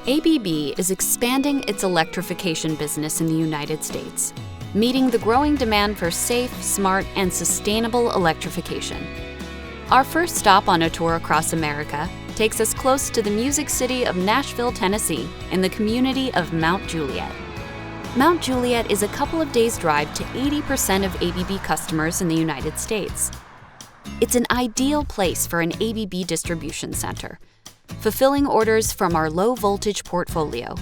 ABB is expanding its electrification business in the United States, meeting the growing demand for safe, smart, and sustainable electrification. Our first stop on a tour across America takes us close to the music city of Nashville, Tennessee, in the community of Mount Juliet. Mount Juliet is a couple of days' drive to 80% of ABB customers in the United States. It's an ideal place for an ABB distribution center, fulfilling orders from our low-voltage portfolio,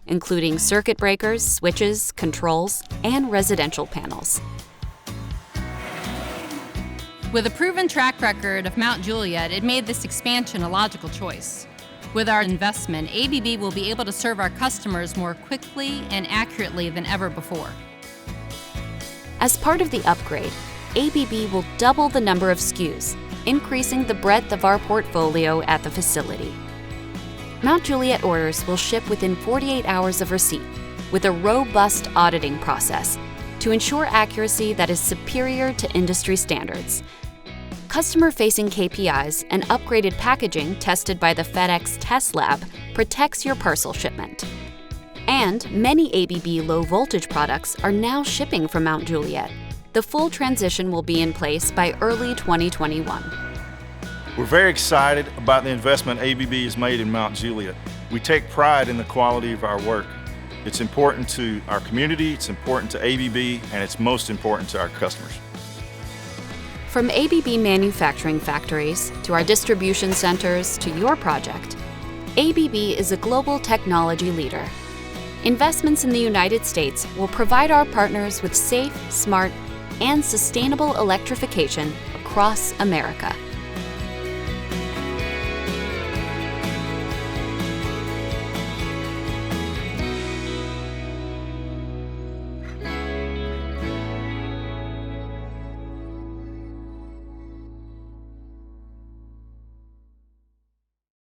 including circuit breakers, switches, controls, and residential panels. With a proven track record of Mount Juliet, it made this expansion a logical choice. With our investment, ABB will be able to serve our customers more quickly and accurately than ever before. As part of the upgrade, ABB will double the number of SKUs, increasing the breadth of our portfolio at the facility. Mount Juliet orders will ship within 48 hours of receipt, with a robust auditing process to ensure accuracy that is superior to industry standards. Customer-facing KPIs and upgraded packaging tested by the FedEx Test Lab protects your parcel shipment. And many ABB low-voltage products are now shipping from Mount Juliet. The full transition will be in place by early 2021. We're very excited about the investment ABB has made in Mount Juliet. We take pride in the quality of our work. It's important to our community, it's important to ABB, and it's most important to our customers. From ABB manufacturing factories to our distribution centers to your project, ABB is a global technology leader. Investments in the United States will provide our partners with safe, smart, and sustainable electrification across America.